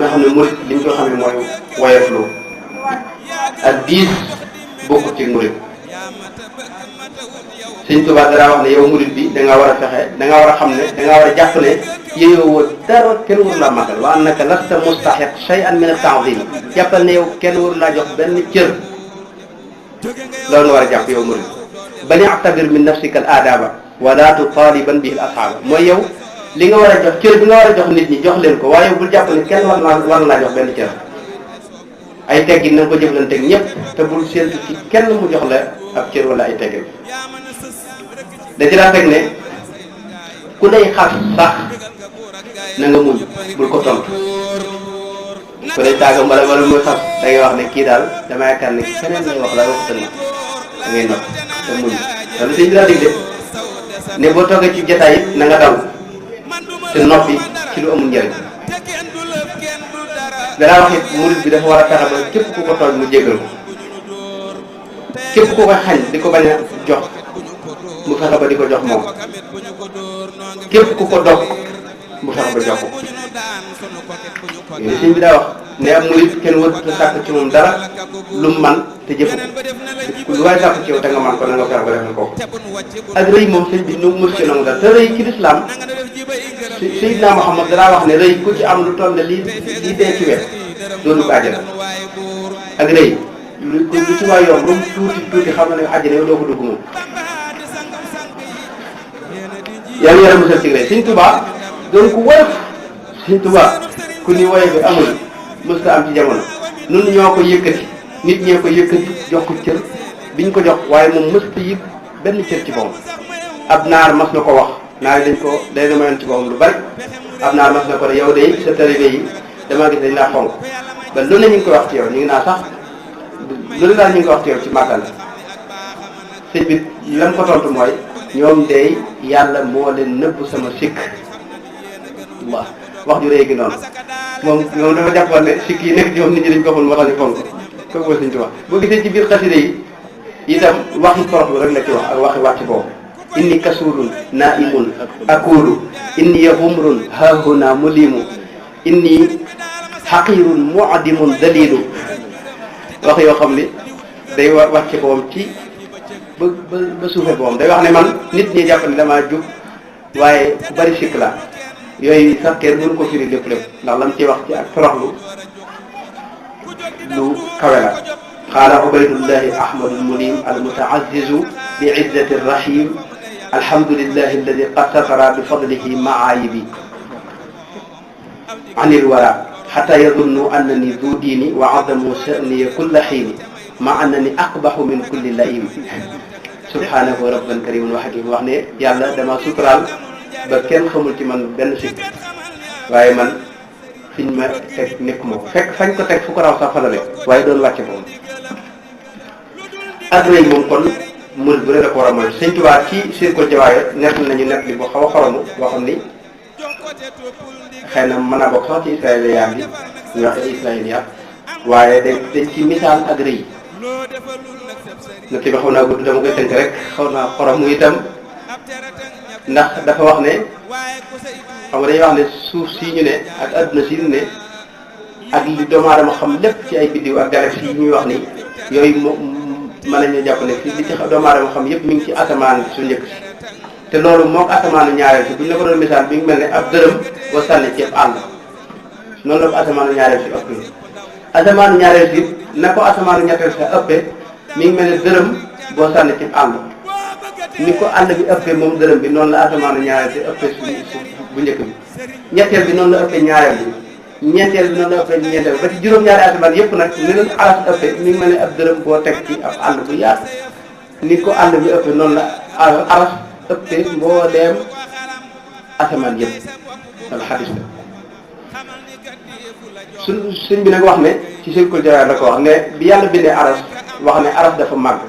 nga xam ne murit li ñu ko xamee mooy woyoflu ak diis bokkut ci murit. Sëñ Tuubaa dara wax ne yow murit bi da nga war a fexe da nga war a xam ne da nga war a jàpp ne yeyoo dara kenn waru laa màggal wa annaka lasta mustahiq shay'an min at-ta'zim jàppal ne yow kenn waru laa jox benn cër loolu nga war a jàpp yow murit bal i'tabir min nafsika al-aadaba wa la tutaliban bihi al-ashaaba mooy yow li nga war a jox cër bi nga war a jox nit ñi jox leen ko waaye yow bul jàpp ne kenn war na laa jox benn cër ay teggin na nga ko jëflanteeg ñëpp te bul séentu ci kenn mu jox la ab cër wala ay teggin da ci daa teg ne ku lay xas sax na nga muñ bul ko tontu ku lay tàgga wala muy xas da ngay wax ne kii daal dama yaakaar ne keneen lay wax la waxutal na da ngay nopp te muñ loolu sëñ bi daa digle ne boo toogee ci jotaay it na nga daw te noppi ci lu amul njëriñ danaa wax it murid bi dafa war a fexe ba képp ku ko tooñ mu jéggal ko képp ku ko xañ di ko bañ a jox mu fexe ba di ko jox moom képp ku ko dog mu fexe ba jox ko yooyu sëñ bi daa wax ne am murid kenn warut a sàkk ci moom dara lu mu man te jëfu ko lu waay sàkk ci yow te nga man ko na nga fexe ba defal ko ak rëy moom sëñ bi nu mës ci nangu dara te rëy ci lislaam Seydina Muhammad danaa wax ne rëy ku ci am lu toll ne lii dee ci wet doonu ko àjjana ak rëy lu ci waay yoon lu mu tuuti xam na ne àjjana yow doo ko dugg moom yàlla yàlla musal ci rëy Sëñ Tuubaa doon ko woyof Sëñ Tuubaa ku ni woyof bi amul mës ta am ci jamono nun ñoo ko yëkkati nit ñee ko yëkkati jox ko cër biñ ko jox waaye moom mës ta yëg benn cër ci boppam ab naar mas na ko wax naar yi dañ ko day damayoon ci boppam lu bari ab naar mas na ko ne yow de sa taalibe yi damaa gis dañ laa fonk ba lu ne ñu ngi koy wax ci yow ñu ngi naa sax lu ne daal ñu ngi koy wax ci yow ci màggal sëñ bi lam ko tontu mooy ñoom de yàlla moo leen nëbb sama sikk waaw wax ju rëy gi noonu moom dafa jàppoon ne sikk yi nekk ci moom nit ñi dañ ko xamul moo tax ñu fonk kooku mooy Sëñ Tuubaa boo gisee ci biir xasida yi itam waxi toroxlu rek la ci wax ak waxi wàcc boobu inni kasulun naimun akulu inni humrun hahuna mulimu inni xaqirun muadimun dalilu wax yoo xam ni day wàcc boom ci ba suufe boom day wax ne man nit ñi jàpp ne damaa jub waaye ku bari sikk la yooyu sax kenn mënu ko firi lépp ndax lam ci wax ci ak toroxlu lu kawe la qaala ubaydullahi ahmadul mulim almutaazizu bi izzati rahim alhamdulillahi alladi qad satara bi fadlihi maayibi anil wara xata yadunnu annani du diini wa adamu sha'niya kulla xiini ma annani aqbaxu min kulli laim subhanahu rabban karimun wa hakim wax ne yàlla dama suturaal ba kenn xamul ci man benn sikk waaye man fiñ ma teg nekkuma ko fekk fañ ko teg fu ko raw sax fa la nekk waaye doon wàcce ko ak rëy moom kon murid bu ne da ko war a moytu Sëñ Tuubaa ci Sirkul Jawaahir nett nañu nett li bu xaw a xoromu boo xam ni xëy na mën naa bokk sax ci israéliyaat bi ñu wax israéliyaat waaye dañ ci misaal ak rëy nett bi xaw naa gudd dama koy tënk rek xaw naa xoromu itam ndax dafa wax ne xam nga dañuy wax ne suuf si ñu ne ak adduna si ñu ne ak li doomu aadama xam lépp ci ay biddiw ak galaxie yi ñuy wax ni yooyu mën nañu jàpp ne li ci doomu aadama xam yëpp mi ngi ci asamaan su njëkk si te loolu moog asamaanu ñaareel si bu ñu la ko doon misaal bi ngi mel ne ab dërëm boo sànni ci àll noonu la ko asamaanu ñaareel si ëppee asamaanu ñaareel si na ko asamaanu ñetteel sa ëppee mi ngi mel ne dërëm boo sànni ci àll ni ko àll bi ëppee moom dërëm bi noonu la asamaanu ñaareel si ëppee su bu njëkk bi ñetteel bi noonu la ëppee ñaareel bi ñeenteel bi noonu la ëppee ñeenteel ba ci juróom-ñaari asamaan yëpp nag ni leen aras ëppee mi ngi mel ne ab dërëm boo teg ci ab àll bu yaatu ni ko àll bi ëppee noonu la aras ëppee mbooleem asamaan yëpp wala xadis la suñ bi nag wax ne ci Sirkul Jawaahir la ko wax ne bi yàlla bindee aras wax ne aras dafa màgg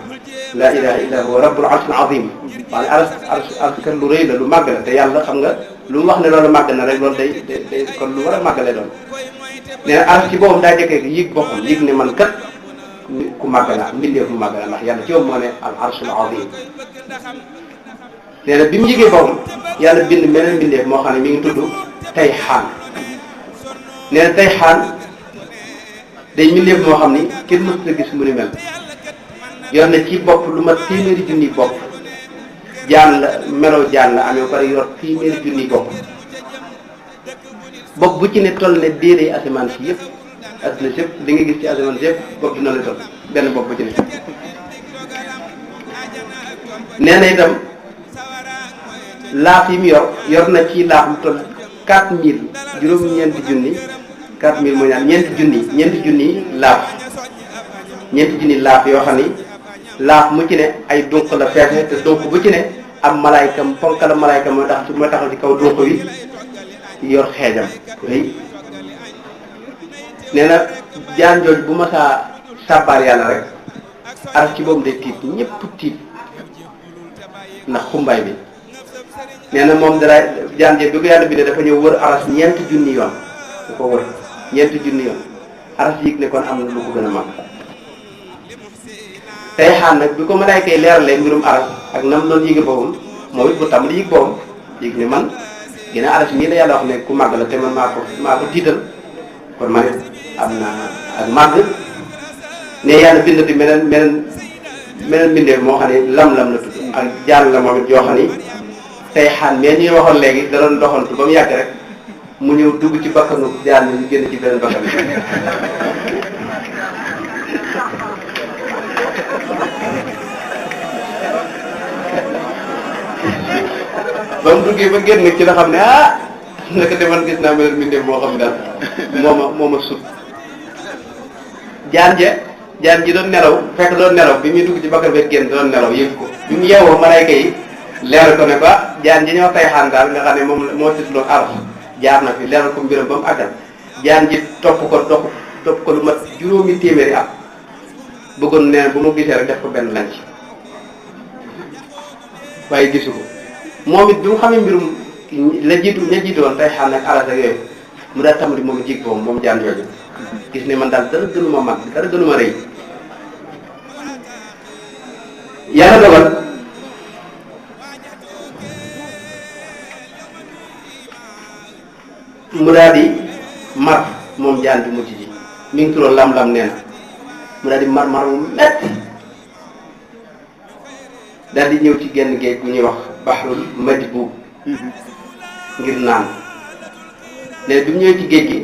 la ilaha illa huwa rabbul arshil azim wax ne aras kan lu rëy la lu màgg la te yàlla xam nga lu mu wax ne loolu màgg na rek loolu day kon lu war a màggale doon nee na aras ci boppam daa jëkkee yëg boppam yëg ne man kat ku màgg la mbindeef mu màgg la ndax yàlla ci boppam moo ne al arshul azim nee na bi mu yëgee boppam yàlla bind meneen mbindeef moo xam ne mi ngi tudd tey xaan nee na tey xaan day mbindeef moo xam ni kenn mësut a gis mu ni mel yor na ci bopp lu ma téeméeri junni bopp jaan la meloo jaan la amee pare yor téeméeri junni bopp bu ci ne toll ne déedéey asamaan si yëpp adduna si yëpp li nga gis ci asamaan si yëpp bopp dina la toll benn bopp bu ci ne nee na itam laaf yi mu yor na ci laaf mu toll 4000 juróom-ñeenti junni 4000 mooy naan ñeenti junni laaf yoo xam ni laaf mu ci ne ay dunq la feese te dunq bu ci ne am malaayka ponk la malaayka mooy taxaw ci kaw dunq wi yor xeejam rëy nee na jaan jooj bu ma saa sàbbaar yàlla rek aras ci boobu day tiit ñëpp tiit ndax xumbaay bi nee na moom dara jaan jooj bi ko yàlla bindee dafa ñëw wër aras ñeenti junni yoon da ko wër ñeenti junni yoon aras yëg ne kon am na lu ko gën a mag tey xaan nag bi ko malaayka yi leeralee mbirum aras ak nam doon yëge boppam moom it bu tam li yëg boppam yëg ne man ginnaaw aras mii la yàlla wax ne ku màgg la te man maa ko tiital kon man it am na ak màgg ne yàlla bindati meneen mbindeef moo xam ne lam-lam la tudd ak jaan la moom it yoo xam ni tey xaan mais ñuy waxoon léegi da doon doxantu ba mu yàgg rek mu ñëw dugg ci bakkanu jaan ñu génn ci beneen bakkan ba mu duggee ba génn ci la xam ne naka de man gis naa beneen mbindeef moo xam ne daal moo ma sut jaan ji doon nelaw fekk doon nelaw bi muy dugg ci bakkan bi génn doon nelaw yëg ko bi mu yeewoo malayka yi leeral ko ne ba jaan ji ñoo tay xaan daal nga xam ne moom moo titloon aras jaar na fi leeral ko mbiram ba mu àggal jaan ji topp ko lu mat juróomi téeméeri at bëggoon nee bu ma gisee rek def ko benn lanc waaye gisu ko moom it bi mu xamee mbirum ña jiitu woon tey xaan ak aras ak yooyu mu daal tamit moom jig boobu moom jaan yooyu gis ne man daal dara gënuma mag dara gënuma rëy yàlla dogal mu daal di mar moom jaan bi mujj ji mi ngi turoon lam-lam nee na mu daal di mar mu metti daal di ñëw ci genn géej gu ñuy wax baxrul majbub ngir naan léegi bi mu ñëwee ci géej gi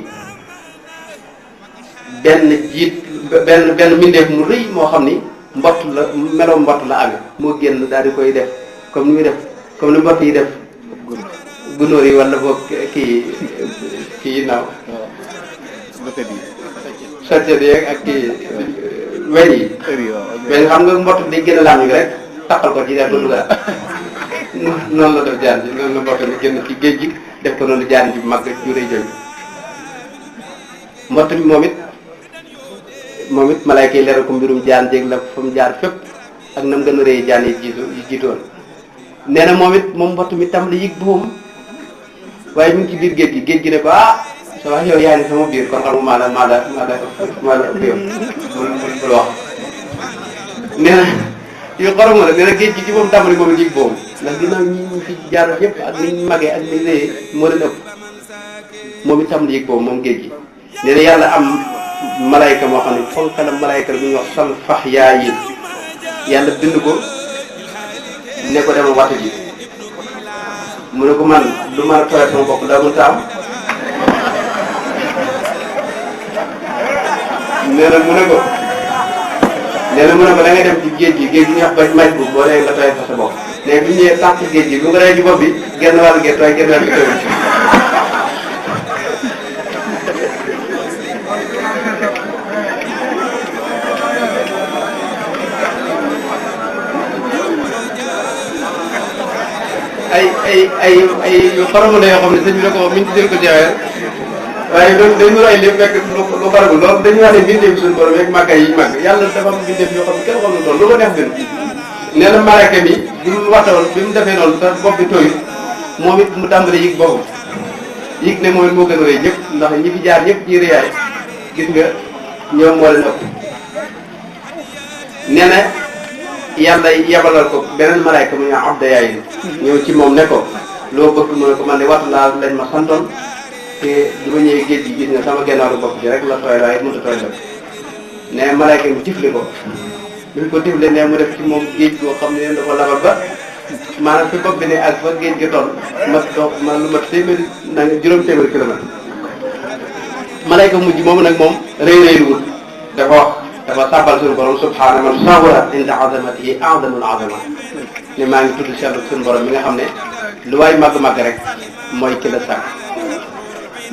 benn mbindeef mu rëy moo xam ni mbott la meloo mbott la amee moo génn daal di koy def comme ni muy def comme ni mbott yi def gunóor yi wala boog kii naaw socet yi ak kii weñ yi weñ xam nga mbott day génn laam yi rek taxal ko ci def ko dugal noonu la def jaan ji noonu la mbott mi génn ci géej gi def ko noonu jaan ji mag juré jooju mbott mi moom it malayka yi leeral ko mbirum jaan jéeg la fa mu jaar fépp ak nam gën a rëy jaan yi jiitoon nee na moom mbott mi tam la yëg boom waaye mi ngi ci biir géej gi ne ko sa wax yow yaa ngi sama biir kon xam nga maa la yow bul wax nee na yu xoroma la nee na géej gi ci moom tàmbali moom yëg boom ndax ginnaaw ñi fi jaar yëpp ak niñ magee ak niñ rëyee moo leen ëpp moom it tàmbali yëg boom moom géej gi nee na yàlla am malayka moo xam ne fonkala malayka la bu ñuy wax sal fax yaa yi yàlla bind ko ne ko demal wattu ji mu ne ko man du mën a tooyal sama bopp daa mënta am nee na mu ne ko da ngay dem ci géej gi ñu wax bañ maj bu boo dee nga tooyal fa sa bopp léegi bi ñu ñëwee tànk géej gi bu nga dee ci bopp bi genn wàll gi tooy genn wàll gi tooyul ay yu xoromu la yoo xam ne sëñ bi la ko wax mi ngi ci jël ko jeexee waaye loolu day nuru ay lépp fekk lu xoromu loolu dañuy wax ne bindeef suñu borom yeeg màgga yi màgg yàlla dafa am bindeef yoo xam ne kenn xamul tool lu ko neex gën nee na malaaka mi bi mu waxtoon bi mu defee noonu sa bopp bi tooy moom it mu tàmbali yëg boppam yëg ne moom it moo gën a rëy ñëpp ndax ñi fi jaar ñëpp ci rëyaay gis nga ñoom moo leen ëpp nee na yàlla yabalal ko beneen malaayka mu ñu abda yaay ñëw ci moom ne ko loo bëgg mu ne ko man de wattu laa lañ ma santoon te du ma ñëwee géej gi gis nga sama gennaaru bopp bi rek la tooy waaye mënut a tooy lépp ne malaayka mi tifli ko bi ñu ko tifle ne mu def ci moom géej goo xam ne dafa labal ba maanaam fi bopp bi ne ak fa géej gi toll lu mat téeméeri juróom téeméeri kilomètre malaayka mujj moomu nag moom rëy wut dafa wax dafa sàbbal suñu borom subhaana man sawara inda azamatihi azamul azama ne maa ngi tudd seetlu suñu borom mi nga xam ne lu waay màgg-màgg rek mooy ki la sàkk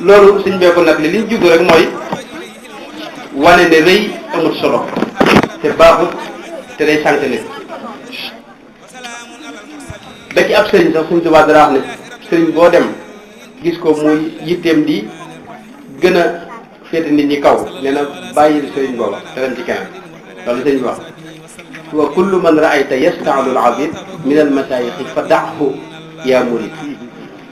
loolu suñ beeku nag li liñ jublu rek mooy wane ne rëy amul solo te baaxut te day sànq nit da ci ab sëriñ sax suñ tubaab dara wax ne sëriñ boo dem gis ko muy yitteem di gën a féete nit ñi kaw nee na bàyyil sëriñ booba te dem ci keneen loolu sëriñ bi wax wa kullu man raayta yastaalu al abid min al masayixi fa daxhu yaa murid